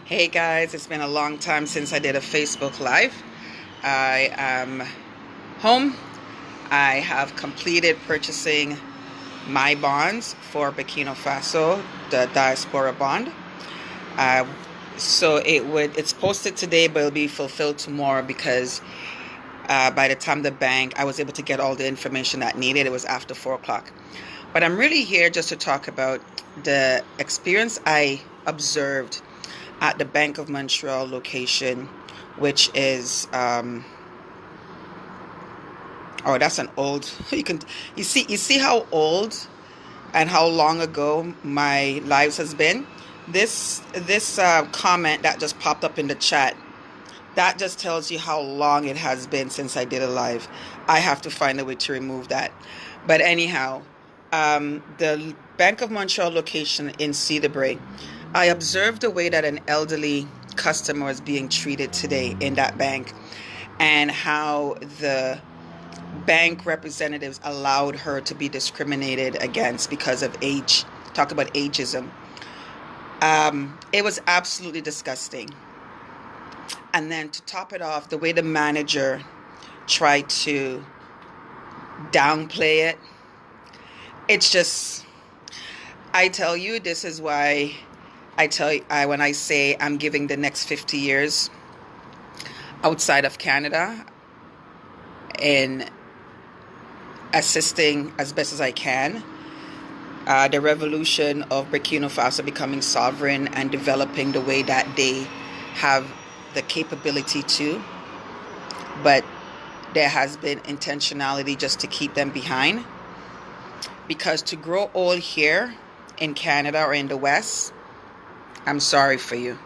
Hey guys, it's been a long time since I did a Facebook Live. I am home. I have completed purchasing my bonds for Burkina Faso, the Diaspora Bond. Uh, it's posted today, but it'll be fulfilled tomorrow because by the time I was able to get all the information that needed. It was after 4 o'clock. But I'm really here just to talk about the experience I observed at the Bank of Montreal location, which is that's an old you see how old and how long ago my lives has been. This comment that just popped up in the chat, that just tells you how long it has been since I did a live. I have to find a way to remove that. But anyhow, the Bank of Montreal location in Cedarbrae, I observed the way that an elderly customer was being treated today in that bank, and how the bank representatives allowed her to be discriminated against because of age. Talk about ageism. It was absolutely disgusting. And then to top it off, the way the manager tried to downplay it, it's just, I tell you, this is why when I say I'm giving the next 50 years outside of Canada in assisting as best as I can the revolution of Burkina Faso becoming sovereign and developing the way that they have the capability to, but there has been intentionality just to keep them behind, because to grow old here in Canada or in the West, I'm sorry for you.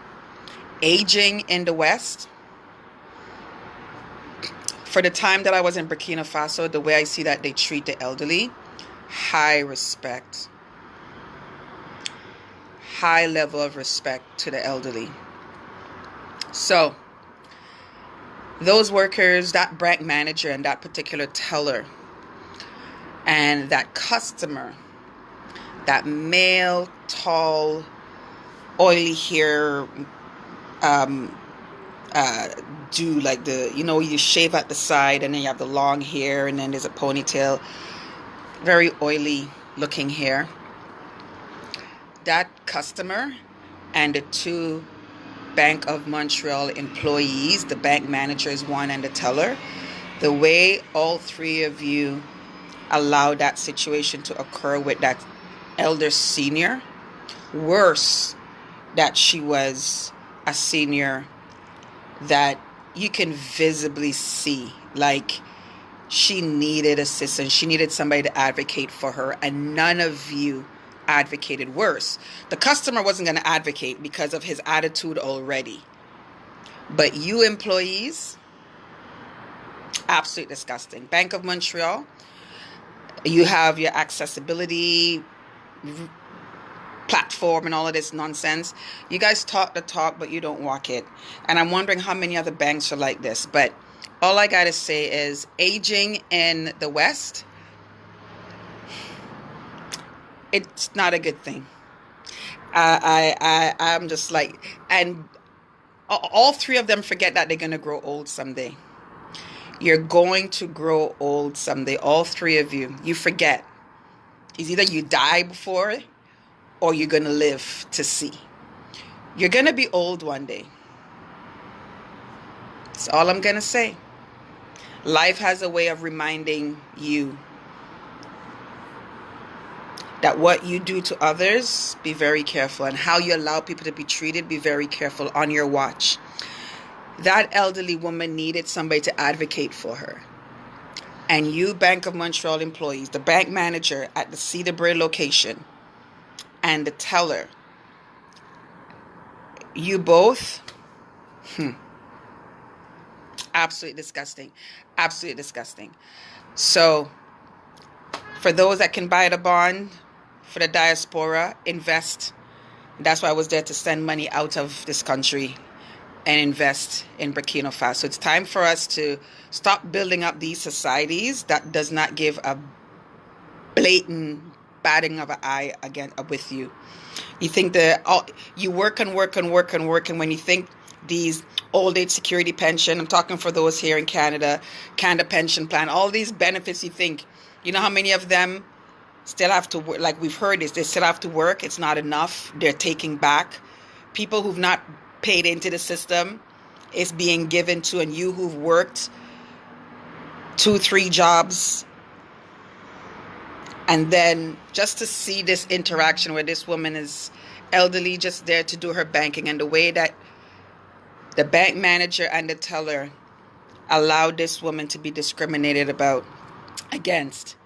Aging in the West, for the time that I was in Burkina Faso, the way I see that they treat the elderly, high respect. High level of respect to the elderly. So, those workers, that bank manager and that particular teller, and that customer, that male, tall, oily hair, do like you shave at the side and then you have the long hair and then there's a ponytail, very oily looking hair. That customer and the two Bank of Montreal employees, the bank manager is one and the teller, the way all three of you allowed that situation to occur with that elder senior, worse that she was a senior that you can visibly see, like she needed assistance, she needed somebody to advocate for her, and none of you advocated. Worse, the customer wasn't going to advocate because of his attitude already, but you employees, absolutely disgusting. Bank of Montreal, you have your accessibility platform and all of this nonsense. You guys talk the talk, but you don't walk it. And I'm wondering how many other banks are like this. But all I gotta say is, aging in the West, it's not a good thing. I'm just like, and all three of them forget that they're gonna grow old someday. You're going to grow old someday. All three of you. You forget. It's either you die before or you're going to live to see. You're going to be old one day. That's all I'm going to say. Life has a way of reminding you that what you do to others, be very careful. And how you allow people to be treated, be very careful on your watch. That elderly woman needed somebody to advocate for her. And you Bank of Montreal employees, the bank manager at the Cedarbrae location, and the teller, you both, absolutely disgusting. Absolutely disgusting. So, for those that can buy the bond for the diaspora, invest. That's why I was there, to send money out of this country and invest in Burkina Faso. It's time for us to stop building up these societies that does not give a blatant batting of an eye again with you. You think you work and work and work and work, and when you think these old age security pension, I'm talking for those here in Canada pension plan, all these benefits, you think, you know how many of them still have to work? Like we've heard this, they still have to work. It's not enough. They're taking back. People who've not paid into the system is being given to, and you who've worked 2-3 jobs. And then just to see this interaction where this woman is elderly, just there to do her banking, and the way that the bank manager and the teller allowed this woman to be discriminated against.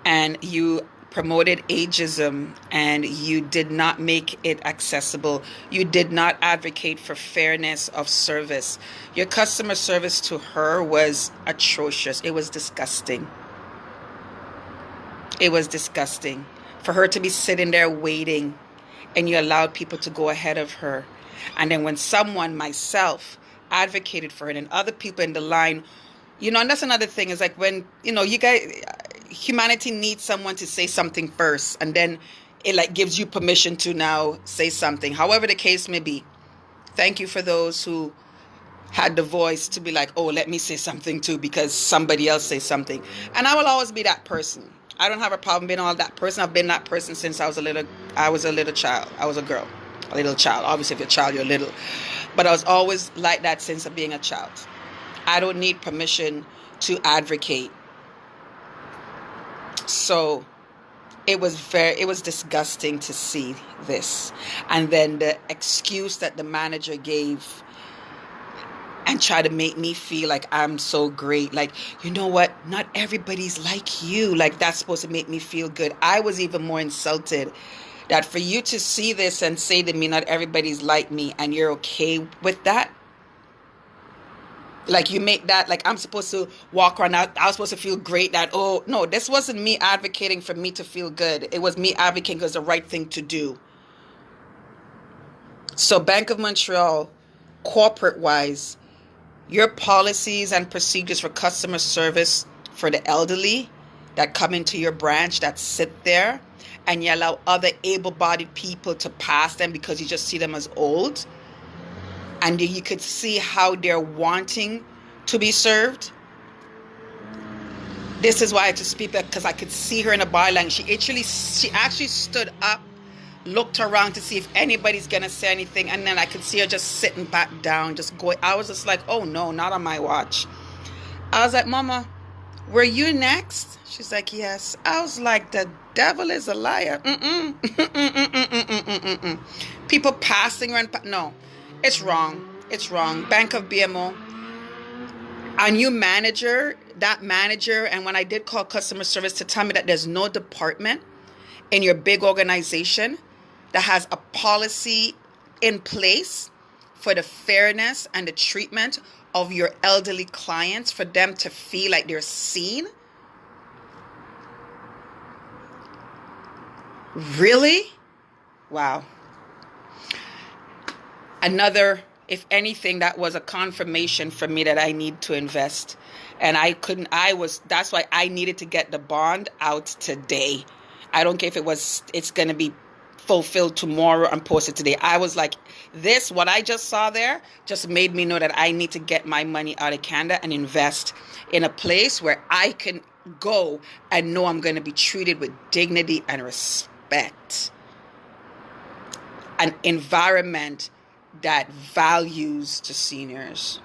And you promoted ageism, and you did not make it accessible. You did not advocate for fairness of service. Your customer service to her was atrocious. It was disgusting. It was disgusting for her to be sitting there waiting, and you allowed people to go ahead of her. And then when someone, myself, advocated for it, and other people in the line, and that's another thing, is like when, you guys, humanity needs someone to say something first, and then it like gives you permission to now say something. However the case may be, thank you for those who had the voice to be like, oh, let me say something too, because somebody else says something. And I will always be that person. I don't have a problem being all that person. I've been that person since I was a little child. I was a girl, a little child. Obviously, if you're a child, you're little. But I was always like that since of being a child. I don't need permission to advocate. So it was disgusting to see this. And then the excuse that the manager gave and try to make me feel like I'm so great. Like, you know what? Not everybody's like you. Like, that's supposed to make me feel good. I was even more insulted that for you to see this and say to me, not everybody's like me, and you're okay with that. Like, you make that, like, I'm supposed to walk around out. I was supposed to feel great that, oh, no, this wasn't me advocating for me to feel good. It was me advocating because the right thing to do. So Bank of Montreal, corporate-wise, your policies and procedures for customer service for the elderly that come into your branch, that sit there, and you allow other able-bodied people to pass them because you just see them as old, and you could see how they're wanting to be served. This is why I had to speak, because I could see her in a byline. She actually stood up, looked around to see if anybody's gonna say anything, and then I could see her just sitting back down, just going. I was just like, oh no, not on my watch. I was like, Mama, were you next? She's like, yes. I was like, the devil is a liar. People passing around. No, it's wrong. It's wrong. Bank of BMO, a new manager, that manager, and when I did call customer service to tell me that there's no department in your big organization that has a policy in place for the fairness and the treatment of your elderly clients, for them to feel like they're seen. Really? Wow. Another, if anything, that was a confirmation for me that I need to invest. And that's why I needed to get the bond out today. I don't care if it's going to be fulfilled tomorrow and posted today. I was like, what I just saw there just made me know that I need to get my money out of Canada and invest in a place where I can go and know I'm going to be treated with dignity and respect. An environment that values the seniors.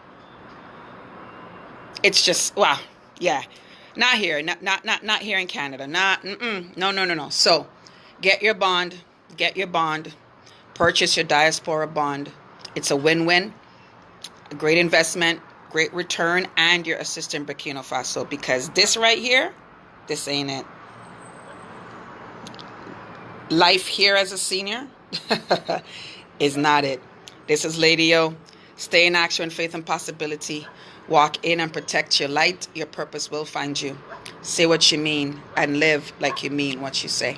It's just, wow, yeah. Not here, not here in Canada. No. So, get your bond, purchase your diaspora bond. It's a win-win, a great investment, great return, and you're assisting Burkina Faso, because this right here, this ain't it. Life here as a senior is not it. This is Lady O. Stay in action, faith, and possibility. Walk in and protect your light. Your purpose will find you. Say what you mean and live like you mean what you say.